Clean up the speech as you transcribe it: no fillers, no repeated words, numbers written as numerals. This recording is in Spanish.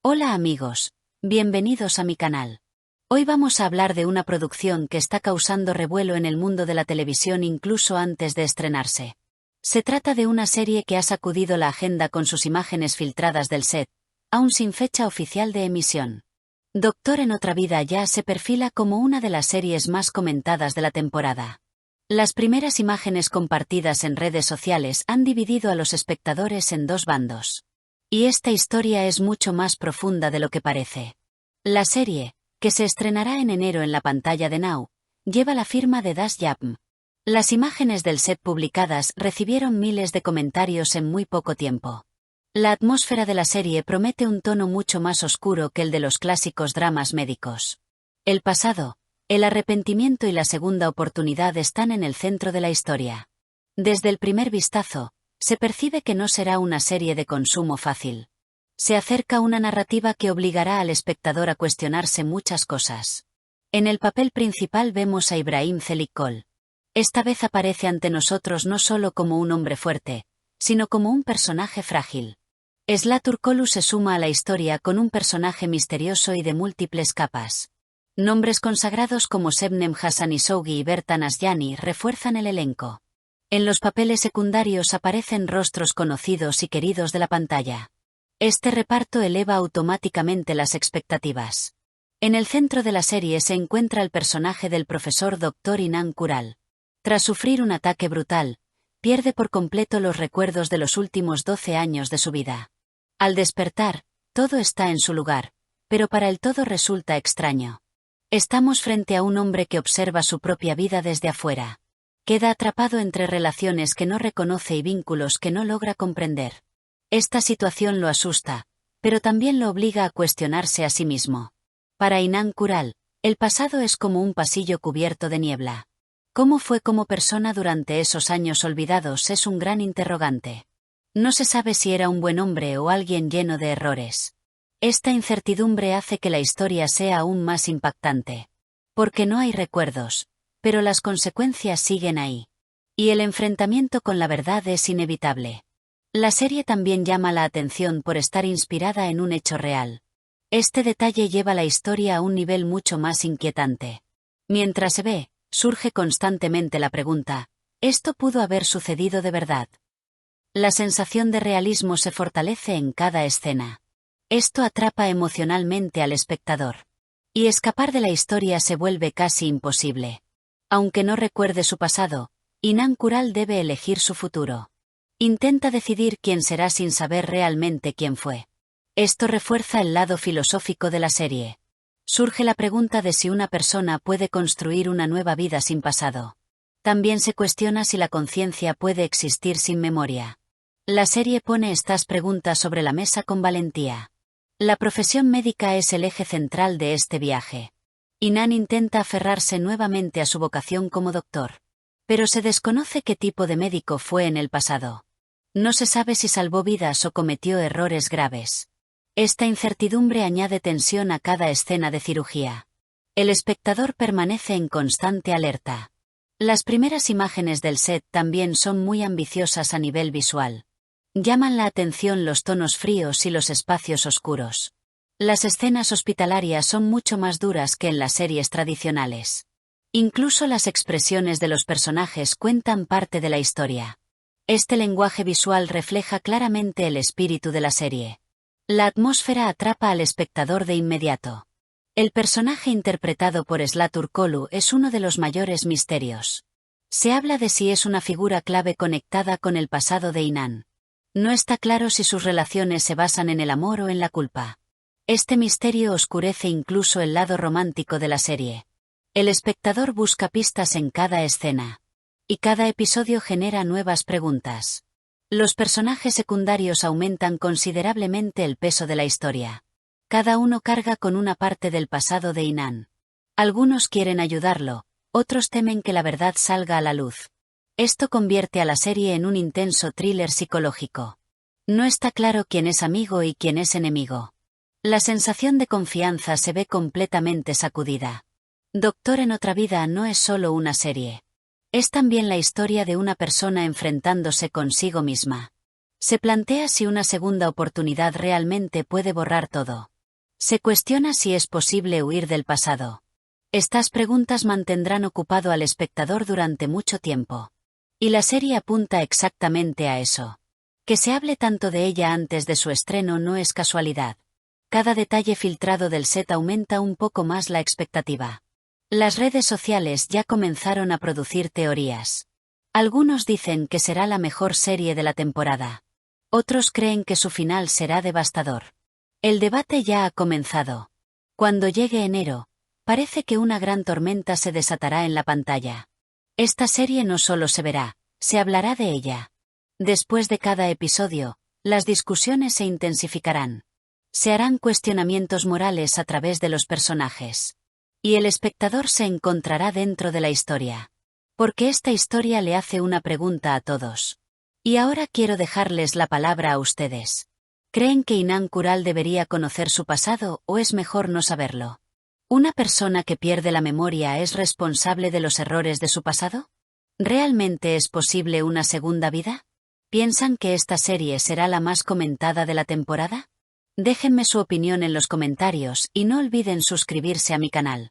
Hola amigos, bienvenidos a mi canal. Hoy vamos a hablar de una producción que está causando revuelo en el mundo de la televisión incluso antes de estrenarse. Se trata de una serie que ha sacudido la agenda con sus imágenes filtradas del set, aún sin fecha oficial de emisión. Doctor en otra vida ya se perfila como una de las series más comentadas de la temporada. Las primeras imágenes compartidas en redes sociales han dividido a los espectadores en dos bandos. Y esta historia es mucho más profunda de lo que parece. La serie, que se estrenará en enero en la pantalla de Now, lleva la firma de Das Yam. Las imágenes del set publicadas recibieron miles de comentarios en muy poco tiempo. La atmósfera de la serie promete un tono mucho más oscuro que el de los clásicos dramas médicos. El pasado, el arrepentimiento y la segunda oportunidad están en el centro de la historia. Desde el primer vistazo, se percibe que no será una serie de consumo fácil. Se acerca una narrativa que obligará al espectador a cuestionarse muchas cosas. En el papel principal vemos a Ibrahim Celikol. Esta vez aparece ante nosotros no solo como un hombre fuerte, sino como un personaje frágil. Esla Turkoglu se suma a la historia con un personaje misterioso y de múltiples capas. Nombres consagrados como Sebnem Hassanisoglu y Bertan Asllani refuerzan el elenco. En los papeles secundarios aparecen rostros conocidos y queridos de la pantalla. Este reparto eleva automáticamente las expectativas. En el centro de la serie se encuentra el personaje del profesor Dr. Inan Kural. Tras sufrir un ataque brutal, pierde por completo los recuerdos de los últimos 12 años de su vida. Al despertar, todo está en su lugar, pero para él todo resulta extraño. Estamos frente a un hombre que observa su propia vida desde afuera. Queda atrapado entre relaciones que no reconoce y vínculos que no logra comprender. Esta situación lo asusta, pero también lo obliga a cuestionarse a sí mismo. Para Inan Kural, el pasado es como un pasillo cubierto de niebla. ¿Cómo fue como persona durante esos años olvidados? Es un gran interrogante. No se sabe si era un buen hombre o alguien lleno de errores. Esta incertidumbre hace que la historia sea aún más impactante. Porque no hay recuerdos, pero las consecuencias siguen ahí. Y el enfrentamiento con la verdad es inevitable. La serie también llama la atención por estar inspirada en un hecho real. Este detalle lleva la historia a un nivel mucho más inquietante. Mientras se ve, surge constantemente la pregunta: ¿esto pudo haber sucedido de verdad? La sensación de realismo se fortalece en cada escena. Esto atrapa emocionalmente al espectador. Y escapar de la historia se vuelve casi imposible. Aunque no recuerde su pasado, Inan Kural debe elegir su futuro. Intenta decidir quién será sin saber realmente quién fue. Esto refuerza el lado filosófico de la serie. Surge la pregunta de si una persona puede construir una nueva vida sin pasado. También se cuestiona si la conciencia puede existir sin memoria. La serie pone estas preguntas sobre la mesa con valentía. La profesión médica es el eje central de este viaje. Inan intenta aferrarse nuevamente a su vocación como doctor. Pero se desconoce qué tipo de médico fue en el pasado. No se sabe si salvó vidas o cometió errores graves. Esta incertidumbre añade tensión a cada escena de cirugía. El espectador permanece en constante alerta. Las primeras imágenes del set también son muy ambiciosas a nivel visual. Llaman la atención los tonos fríos y los espacios oscuros. Las escenas hospitalarias son mucho más duras que en las series tradicionales. Incluso las expresiones de los personajes cuentan parte de la historia. Este lenguaje visual refleja claramente el espíritu de la serie. La atmósfera atrapa al espectador de inmediato. El personaje interpretado por Esla Turkoglu es uno de los mayores misterios. Se habla de si es una figura clave conectada con el pasado de Inan. No está claro si sus relaciones se basan en el amor o en la culpa. Este misterio oscurece incluso el lado romántico de la serie. El espectador busca pistas en cada escena. Y cada episodio genera nuevas preguntas. Los personajes secundarios aumentan considerablemente el peso de la historia. Cada uno carga con una parte del pasado de Inan. Algunos quieren ayudarlo, otros temen que la verdad salga a la luz. Esto convierte a la serie en un intenso thriller psicológico. No está claro quién es amigo y quién es enemigo. La sensación de confianza se ve completamente sacudida. Doctor en otra vida no es solo una serie. Es también la historia de una persona enfrentándose consigo misma. Se plantea si una segunda oportunidad realmente puede borrar todo. Se cuestiona si es posible huir del pasado. Estas preguntas mantendrán ocupado al espectador durante mucho tiempo. Y la serie apunta exactamente a eso. Que se hable tanto de ella antes de su estreno no es casualidad. Cada detalle filtrado del set aumenta un poco más la expectativa. Las redes sociales ya comenzaron a producir teorías. Algunos dicen que será la mejor serie de la temporada. Otros creen que su final será devastador. El debate ya ha comenzado. Cuando llegue enero, parece que una gran tormenta se desatará en la pantalla. Esta serie no solo se verá, se hablará de ella. Después de cada episodio, las discusiones se intensificarán. Se harán cuestionamientos morales a través de los personajes. Y el espectador se encontrará dentro de la historia. Porque esta historia le hace una pregunta a todos. Y ahora quiero dejarles la palabra a ustedes. ¿Creen que Inann Kural debería conocer su pasado o es mejor no saberlo? ¿Una persona que pierde la memoria es responsable de los errores de su pasado? ¿Realmente es posible una segunda vida? ¿Piensan que esta serie será la más comentada de la temporada? Déjenme su opinión en los comentarios y no olviden suscribirse a mi canal.